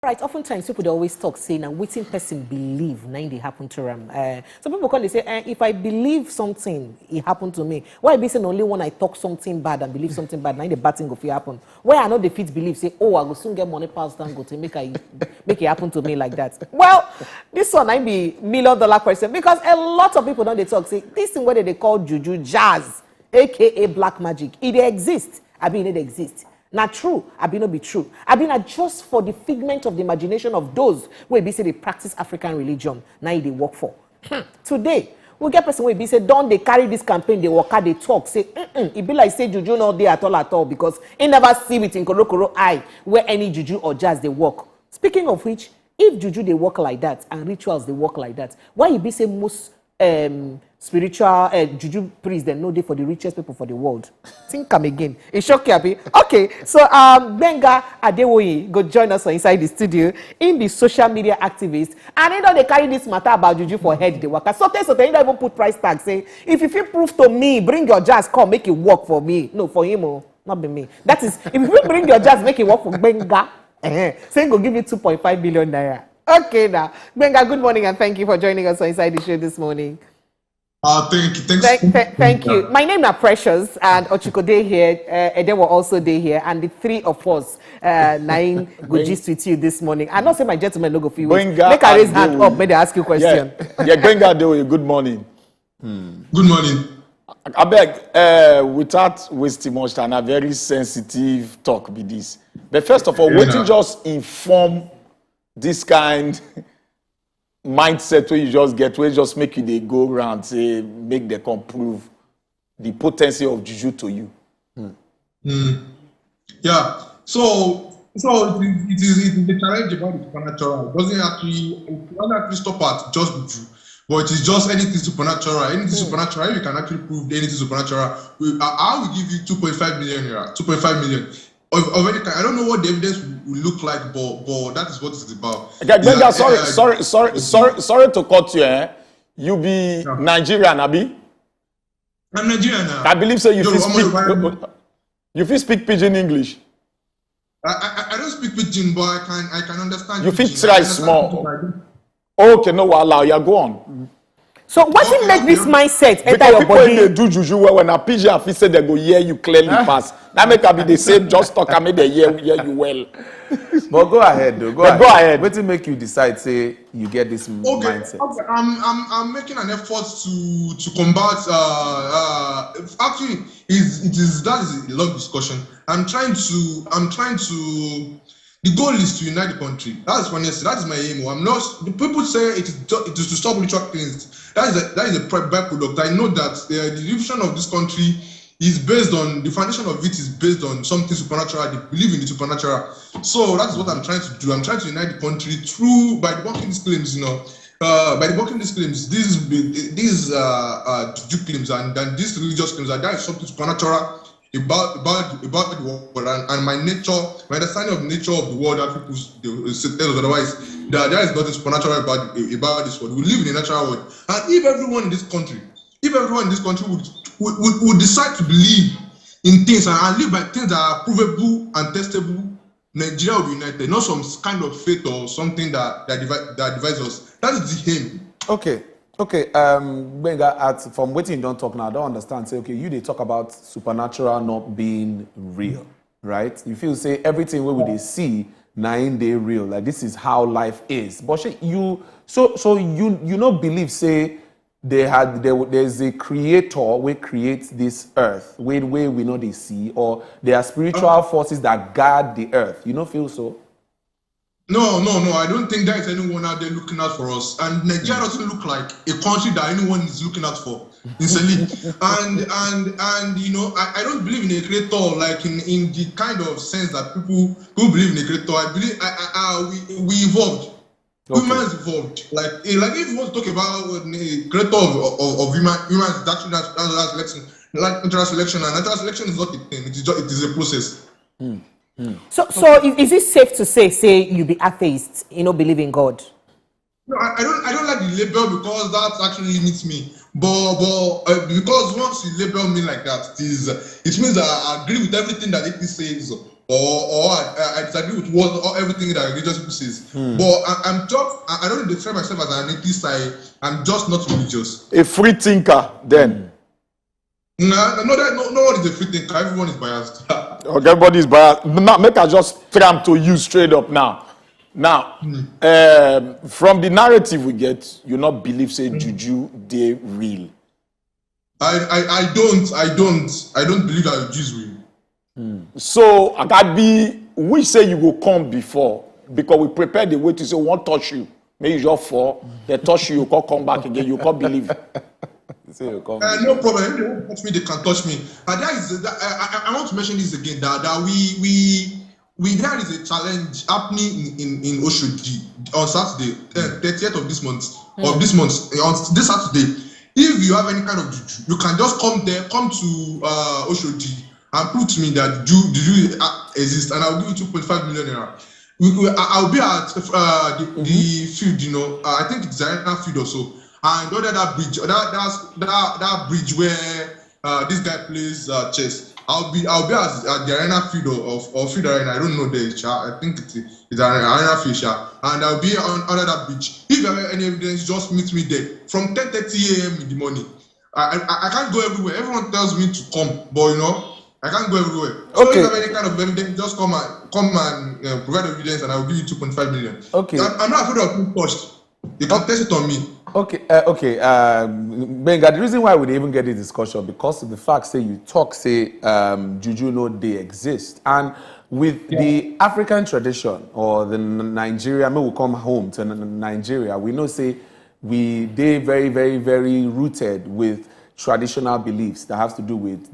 Right, oftentimes people they always talk saying and waiting person believe now they happen to them. Some people call it say if I believe something, it happened to me. Why be saying only when I talk something bad and believe something bad, now the bad thing go happen. Why I know the fit believe say, oh, I go soon get money passed down go to make it happen to me like that. Well, this one I be $1 million question because a lot of people don't they talk say this thing what they call juju jazz, aka black magic. It exists. I mean it exists. Not true, I be not be true. I be not just for the figment of the imagination of those who be say they practice African religion. Now they work for. Today, we get person who be say don't they carry this campaign, they work out, they talk, say it be like say juju not there at all because he never see it in Korokoro eye where any juju or jazz they work. Speaking of which, if juju they work like that and rituals they work like that, why you be say most spiritual juju priests they know they for the richest people for the world? Think come again. It's shocking, Abi. Okay, so Gbenga Adewoyin go join us inside the studio in the social media activist, and you know they carry this matter about juju for head they work. So they don't even put price tag. Say if you feel proof to me, bring your jazz, come make it work for me. No, for him, oh, not be me. That is if you bring your jazz, make it work for Gbenga. Say go give you 2.5 million naira. Okay, now Gbenga, good morning and thank you for joining us inside the show this morning. Thank you. Thank you. My name is Precious and Ochiko Day here. Edewo also day here, and the three of us nine go gist with you this morning. I not say my gentleman no go feel. Make I raise hand up. May they ask you question. Yeah, Gbenga Adewoyin, good morning. Good morning. I beg, without wasting much time, a very sensitive talk be this. But first of all, waiting just inform this kind mindset where you just get, where you just make you they go around, say, make them come prove the potency of juju to you. Yeah. So it is the challenge about the supernatural. It doesn't actually stop at just juju, but it is just anything supernatural. Anything supernatural, you can actually prove anything supernatural. I will give you 2.5 million here, 2.5 million. Of any kind. I don't know what the evidence will look like, but that is what it's about. Okay, sorry to cut you. You be Nigerian, Abi? I'm Nigerian now. I believe so. You feel speak pidgin English. I don't speak pidgin, but I can understand. You feel try small. Okay, no, I'll allow you. Go on. So what it make this mindset enter your people body? They do juju well when a pigeon fi say they go hear you clearly pass. That make be the same. Just talk and make they hear you well. But go ahead though. Go ahead. What to make you decide say you get this mindset? Okay. I'm making an effort to combat. Actually, that is a long discussion. I'm trying to. The goal is to unite the country. That is honestly. That is my aim. I'm not. The people say it is to stop ritual things. That is a byproduct. I know that the division of this country is based on the foundation of it is based on something supernatural. They believe in the supernatural. So that is what I'm trying to do. I'm trying to unite the country by debunking these claims. By debunking these claims, these juju claims and these religious claims that there is something supernatural about the world and my understanding of the nature of the world that people tell us otherwise, that there is nothing supernatural about this world. We live in a natural world. And if everyone in this country would decide to believe in things and live by things that are provable and testable, Nigeria will be united, not some kind of faith or something that divides us. That is the aim. Okay. Gbenga, from waiting you don't talk now, I don't understand. Say, okay, they talk about supernatural not being real, right? You feel say everything where they see, now in they real, like this is how life is. But you don't believe say there's a creator who creates this earth, where we know they see, or there are spiritual forces that guard the earth. You don't feel so? No. I don't think there is anyone out there looking out for us. And Nigeria doesn't look like a country that anyone is looking out for. Instantly. and I don't believe in a creator like in the kind of sense that people who believe in a creator. I believe we evolved. Okay. Humans evolved. Like if you want to talk about a creator of humans, that's selection. Like natural selection, and natural selection is not a thing. It is a process. So is it safe to say you be atheist, believe in God? No, I don't like the label because that actually limits me. But because once you label me like that, it means that I agree with everything that it says I disagree with or everything that religious people says. But I don't describe myself as an atheist. I'm just not religious. A free thinker, then. No one is a free thinker. Everyone is biased. Okay, everybody is biased. Now, make I just tram to you straight up now. Now, from the narrative we get, you not believe say Juju they real. I don't believe that Juju is real. So I got be which say you will come before because we prepare the way to say won't touch you. Maybe you just fall, they touch you, you can't come back again, you can't believe. No problem. If they won't touch me, they can touch me. And I want to mention this again that there is a challenge happening in Oshodi on Saturday, 30th of this month, on this Saturday. If you have any kind of juju, you can just come to Oshodi and prove to me that juju exists, and I'll give you 2.5 million naira. I'll be at the field, I think it's Naira field or so, and under that bridge, that bridge where this guy plays chess. I'll be at the arena field or field arena. I don't know the I think it's an arena field, and I'll be under that bridge. If you have any evidence, just meet me there from 10:30 a.m. in the morning. I can't go everywhere. Everyone tells me to come, but I can't go everywhere. So if you have any kind of evidence, just come and provide evidence, and I'll give you 2.5 million. Okay. I'm not afraid of being touched. You can test it on me. Okay. Gbenga, the reason why we even get this discussion because of the fact say you talk say Juju know they exist, and with the African tradition or the Nigeria, we will come home to Nigeria. We know say they very very very rooted with traditional beliefs that have to do with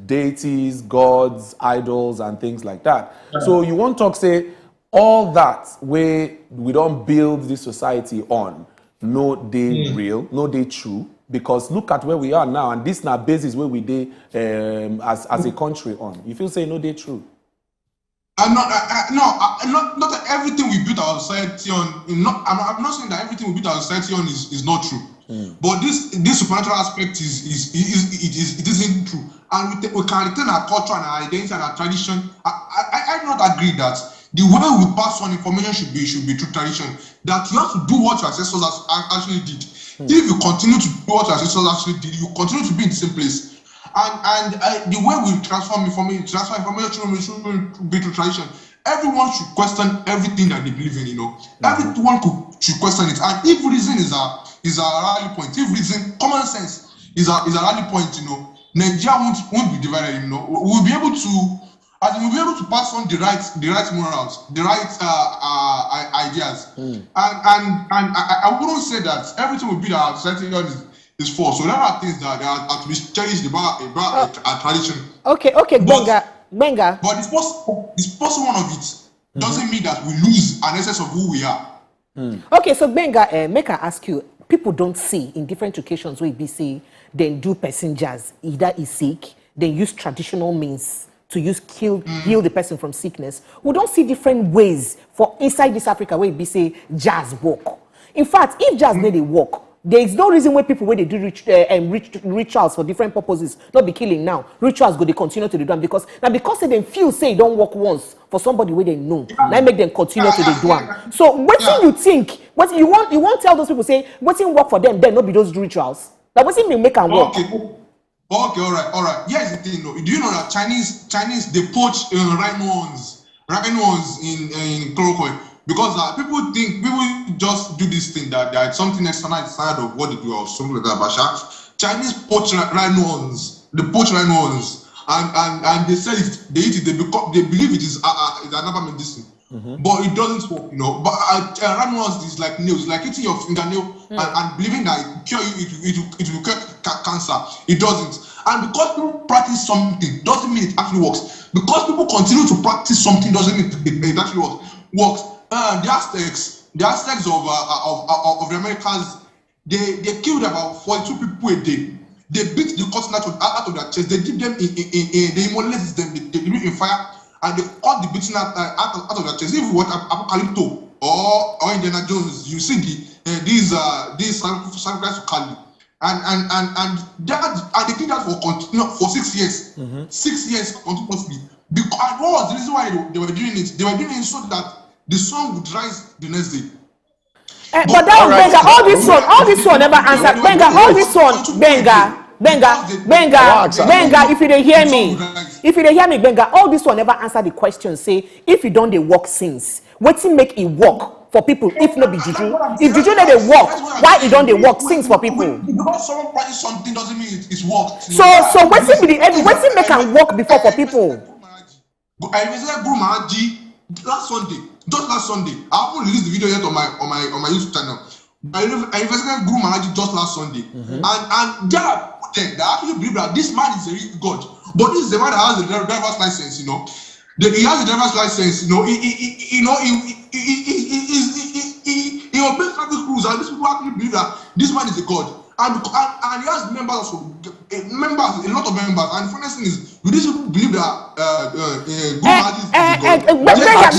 deities, gods, idols, and things like that. So you won't talk say all that way we don't build this society on. No, they real, no, they true. Because look at where we are now, and this now basis where we did as a country on. You feel say no, they true. Not everything we build our society on. I'm not saying that everything we build our society on is not true. But this supernatural aspect it isn't true, and we can retain our culture and our identity and our tradition. I do not agree that the way we pass on information should be through tradition. That you have to do what your ancestors actually did. If you continue to do what your ancestors actually did, you continue to be in the same place. And the way we transfer information should be through tradition. Everyone should question everything that they believe in. Everyone should question it. And if reason is a rally point, if reason, common sense is a rally point, Nigeria won't be divided. We'll be able to pass on the right morals, the right ideas, and I wouldn't say that everything will be that our society is false. So there are things that are to be cherished about a tradition. Okay, Gbenga. But it's possible one of it doesn't mean that we lose an essence of who we are. Okay, so Gbenga, make I ask you. People don't see in different occasions where BC then do passengers either is sick, then use traditional means to heal the person from sickness. We don't see different ways for inside this Africa where we say jazz work. In fact, if jazz need a work, there is no reason why people when they do rituals for different purposes, not be killing now. Rituals go they continue to do them because they feel say it don't work once for somebody where they know. Now make them continue to do them. So what do you think? What you won't tell those people say what's in work for them, then not be those rituals. Like what's in make and work? Okay, all right. Here's the thing, though. Do you know that Chinese they poach rhinos in chloroquine because people just do this thing that there's something external inside of what they do or something like that. But Chinese poach rhinos, and they sell it, they eat it, they believe it is another medicine. But it doesn't work, But rhinos is like nails, like eating your fingernail and believing that it cure you, it will cure cancer. It doesn't. And because people practice something doesn't mean it actually works. Because people continue to practice something doesn't mean it actually works. The Aztecs of the Americas, they killed about 42 people a day. They beat the cotton out of their chest. They dip them they immolate them. They leave in fire. And they cut the beating out of their chest. If you watch Apocalypto or Indiana Jones, you see these sacrifices to Kali, and they did that for 6 years. 6 years continuously. Because what was the reason why they were doing it? They were doing it so that the sun would rise the next day. But that one, Gbenga, all this one never answered. Gbenga, all this one, Gbenga, if you didn't hear me, Gbenga, all this one never answer the question. Say, if you don't, they work since. What's it make it work for people? If not be Juju, if Juju let it work, why it don't they work since for people? Because someone practice something doesn't mean it's worked. So what's it make can work before for people? I visited Guru Mahaji last Sunday. I haven't released the video yet on my YouTube channel. I visited Guru Mahaji just last Sunday, and there are people there that actually believe that this man is a real God. But this is the man that has a driver's license, you know. He has a driver's license, you know. He obeys traffic rules, and these people actually believe that this man is a God. And he has members, a lot of members. And the funny thing is, do these people believe that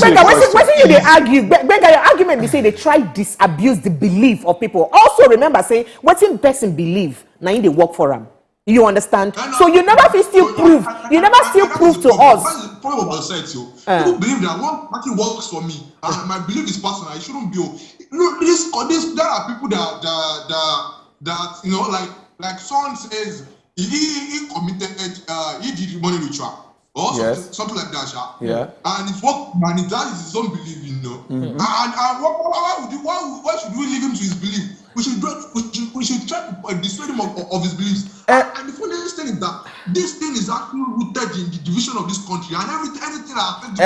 Gbenga, when you argue, Gbenga, your argument, they say they try disabuse the belief of people. Also, remember, say, what's in person believe, now they work for them. You understand? So you never still prove. You never still prove to us. That's the problem of the site, yo. People believe that one party works for me, and my belief is personal. It shouldn't be. There are people that you know, like someone says he committed, he did money ritual or something like that, yeah. And it's what man, that is his own belief, you know. And why should we leave him to his belief? We should try to dissuade him of his beliefs. And the funniest thing is that this thing is actually rooted in the division of this country, and anything that affects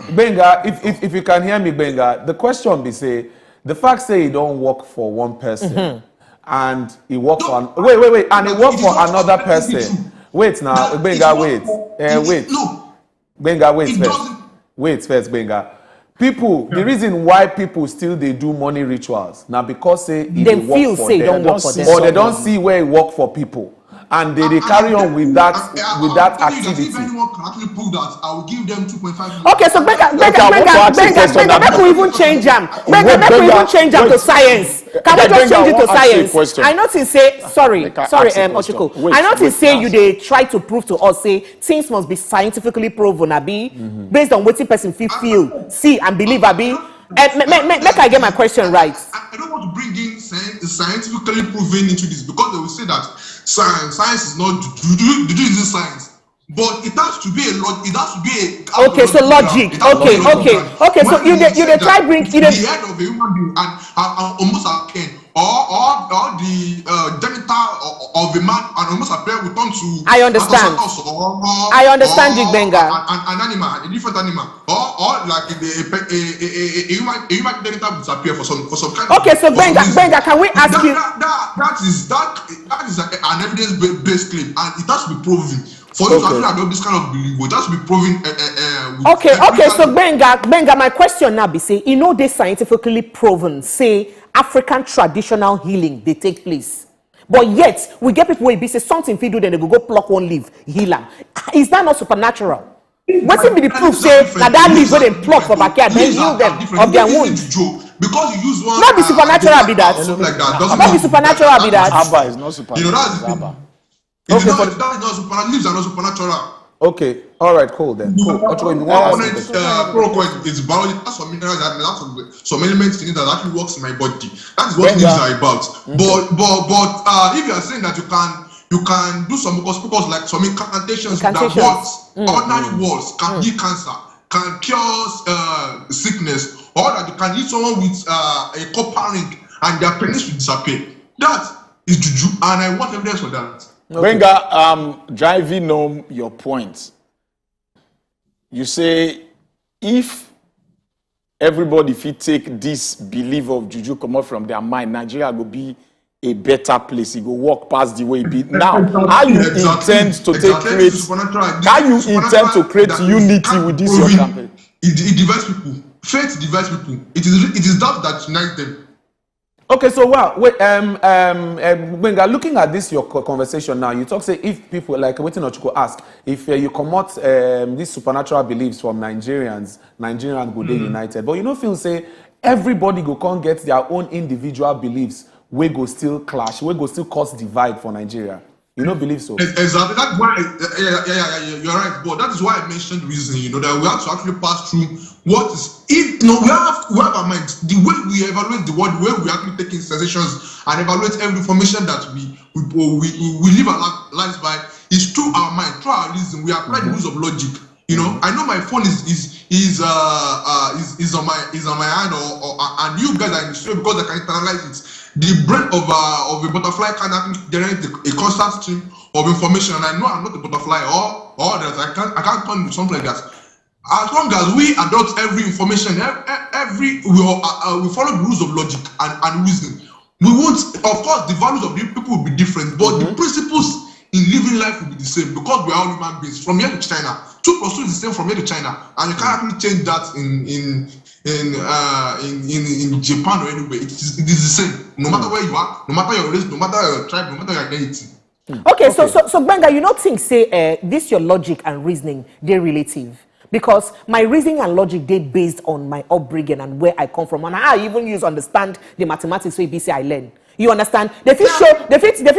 Gbenga, if you can hear me, Gbenga, the question be say, the fact say he don't work for one person and he work for and he work for another person. Wait now, Gbenga, wait. Gbenga, wait first, Gbenga. People, the reason why people still they do money rituals now because say they feel say don't work for them, or they don't see where it work for people. And they carry on with that activity. If anyone can actually prove that, I will give them 2.5 million. Okay, so Gbenga, make we even change them. Make we even change them to science. Can we just change it to science? I notice say, sorry, Ochiko. I notice say you they try to prove to us say things must be scientifically proven, abi, based on what the person feel, see, and believe, abi. Make I get my question right. I don't want to bring in scientifically proven into this because they will say that science is not Juju is science, but it has to be okay. So logic. Okay. So you try bring the head of a human being and almost a pen or the genital of a man and almost appear will turn to. I understand. I understand, Gbenga. An animal, a different animal, or like a human genital will appear for some kind of. Okay, so Gbenga, can we ask you? That is an evidence-based claim, and it has to be proven. For you to actually adopt this kind of belief, it has to be proven. Okay. So Gbenga, my question now be say, you know, they scientifically proven say African traditional healing they take place, but yet we get people where be say something fit do then they go pluck one leaf heal them. Is that not supernatural? What's it be the proof say that leaf where they pluck for backyard then heal them of their wounds? Because you use one. Not be supernatural be that. Not be supernatural be that. Abba is not supernatural. You know that's Abba. That is not supernatural. Leaves are not supernatural. Okay, all right, cool then. Cool. Component is biology. That's some minerals and some elements in it that actually works in my body. That is what leaves are about. But if you are saying that you can do some because like some incantations that works, ordinary words can heal cancer, can cure sickness, or that you can hit someone with a copper ring and their penis will disappear. That is Juju, and I want evidence for that. Gbenga, driving home your point, you say if everybody fit take this belief of Juju come out from their mind, Nigeria will be a better place. It will walk past the way it be. Now, how you intend to create unity with this your campaign? It divides people. Faith divides people. It is that unites them. Okay, so Gbenga, looking at this your conversation now, you talk say if people like waiting Ochiko ask if you come out these supernatural beliefs from Nigerians go dey united, but you know feel say everybody go come get their own individual beliefs, we go still clash, we go still cause divide for Nigeria. You don't believe so? Exactly. That's why, you're right. But that is why I mentioned reasoning. That we have to actually pass through what is. If we have our minds. The way we evaluate the world, the way we actually take in sensations and evaluate every information that we live our lives by is through our mind, through our reason. We apply the rules of logic. I know my phone is on my hand, and you guys are in the studio because I can internalize it. The brain of a butterfly can actually generate a constant stream of information, and I know I'm not a butterfly or that I can't turn into something like that. As long as we adopt every information, we follow the rules of logic and reason, we won't. Of course, the values of the people will be different, but the principles in living life will be the same because we are all human beings. From here to China, 2 + 2 is the same from here to China, and you can't actually change that in Japan or anywhere. It is the same. No matter where you are, no matter your race, no matter your tribe, no matter your identity. Okay, so Gbenga, you don't think say this your logic and reasoning they're relative? Because my reasoning and logic they based on my upbringing and where I come from, and I even understand the mathematics way BC I learn. You understand? They feel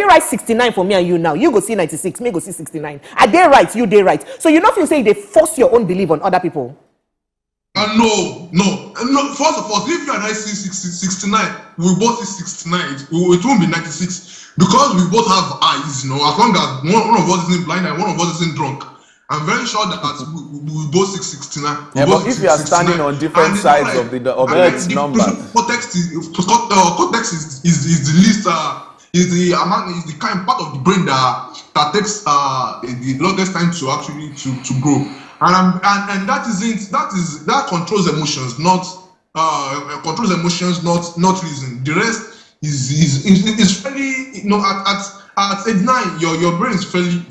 write 69 for me and you now. You go see 96, me go see 69. Are they right? You they right. So you know if you say they force your own belief on other people. No. First of all, if you and I see 69, we both see 69. It won't be 96 because we both have eyes. As long as one of us isn't blind and one of us isn't drunk, I'm very sure that we both see 69. Yeah, but if you are standing on different sides of the Earth's number, context is the least. Is the kind part of the brain that takes the longest time to actually to grow. And that controls emotions, not reason. The rest is fairly, at age 9, your brain is fairly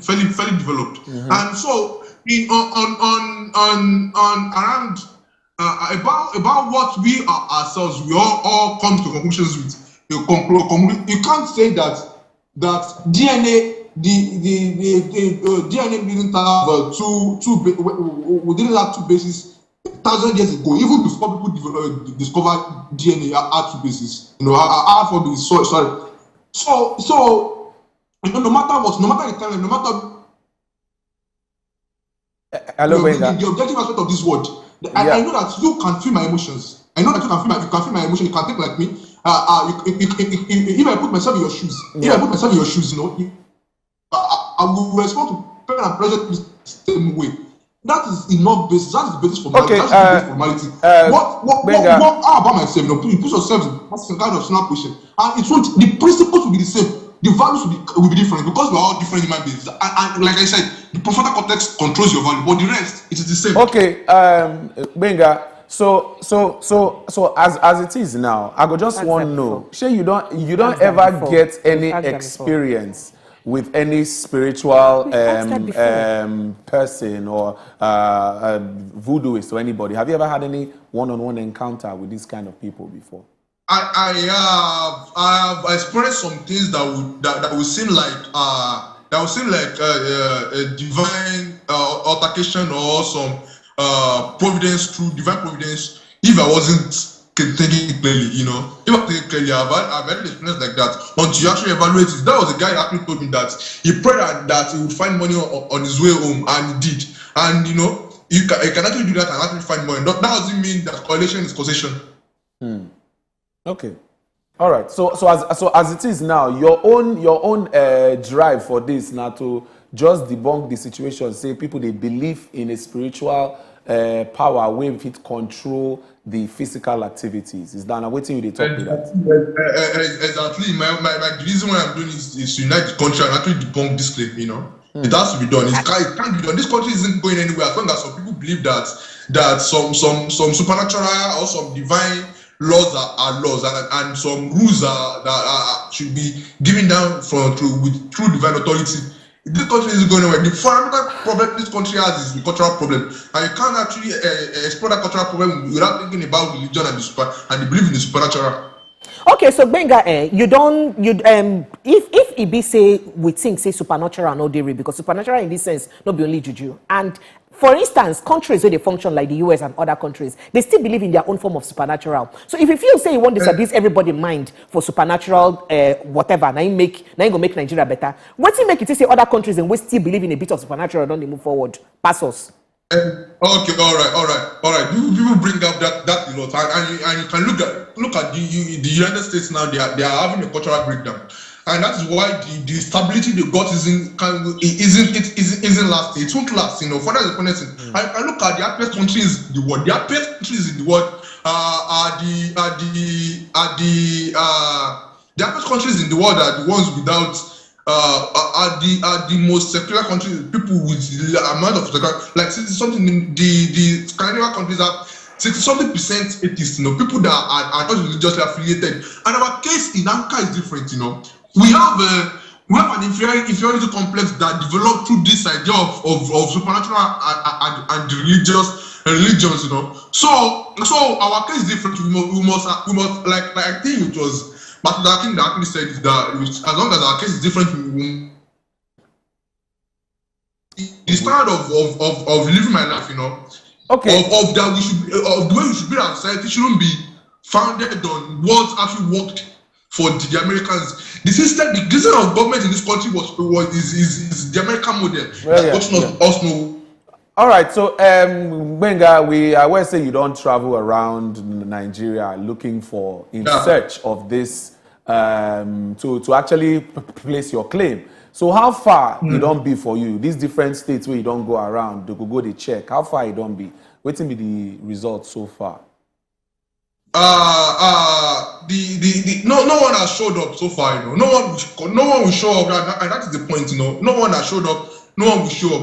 developed. And so around about what we are ourselves, we all come to conclusions with. You can't say that DNA. The DNA didn't have we didn't have 2 bases 1,000 years ago. Even before people discovered DNA at 2 bases, alpha base. Sorry. So no matter what, no matter the time, no matter the objective aspect of this word, I know that you can feel my emotions. I know that you can feel my emotions. You can think like me. If I put myself in your shoes, I will respond to pain and pleasure the same way. That is enough basis. That is the basis for morality. Okay, that's the basis for morality. How about myself? You put yourself in some kind of snap position, and the principles will be the same. The values will be different because we are all different human beings. And like I said, the prefrontal cortex controls your value, but the rest it is the same. Okay, Gbenga. So as it is now, I go just want to know. Sure, you don't ever get any experience with any spiritual person or voodooist or anybody. Have you ever had any one-on-one encounter with these kind of people before? I have experienced some things that would seem like a divine altercation or some providence through divine providence. If I wasn't thinking clearly, if I think clearly, I've had an experience like that. Until you actually evaluate it, that was the guy that actually told me that he prayed that he would find money on his way home, and he did. And you can actually do that and actually find money. That doesn't mean that correlation is causation. Okay. All right. So as it is now, your own drive for this now to just debunk the situation, say people they believe in a spiritual power where it control the physical activities. Is that waiting you they talk about that? Exactly. The reason why I'm doing this is to unite the country and actually debunk this claim. It has to be done. It can't be done. This country isn't going anywhere as long as some people believe that some supernatural or some divine laws are laws and some rules that should be given down through divine authority. This country isn't going anywhere. The fundamental problem this country has is the cultural problem, and you can't actually explore that cultural problem without thinking about religion and the belief in the supernatural. Okay, so Gbenga, if it be say we think say supernatural no dairy because supernatural in this sense not be only juju, and For instance, countries where they function like the US and other countries, they still believe in their own form of supernatural. So if you feel say you want to disabuse everybody mind for supernatural whatever, now you go make Nigeria better. What's it make it say other countries and we still believe in a bit of supernatural, don't they move forward? Pass us. Okay, all right. People bring up that a lot, and you can look at the United States now. They are having a cultural breakdown, and that is why the stability they got isn't lasting. It won't last, you know. For that, I look at the happiest countries in the world. The happiest countries in the world are the happiest countries in the world are the ones without. Are the most secular countries, people with the amount of like something the Scandinavian countries have 60-something% atheists, you know, people that are not religiously affiliated. And our case in Anka is different, you know. We have an inferiority complex that developed through this idea of supernatural and religions, you know. So our case is different. We must like I think it was. But the thing that actually said is that as long as our case is different, the standard of living my life, you know, okay, of that we should of the way we should build our society shouldn't be founded on what actually worked for the Americans. The system of government in this country is the American model. Us know. All right, so Gbenga, I always say you don't travel around Nigeria looking for search of this to actually place your claim. So how far it don't be for you? These different states where you don't go around, they go they check. How far it don't be? What's be the results so far? No one has showed up so far. You know, no one will show up, and that is the point. You know, no one has showed up. No one will show up.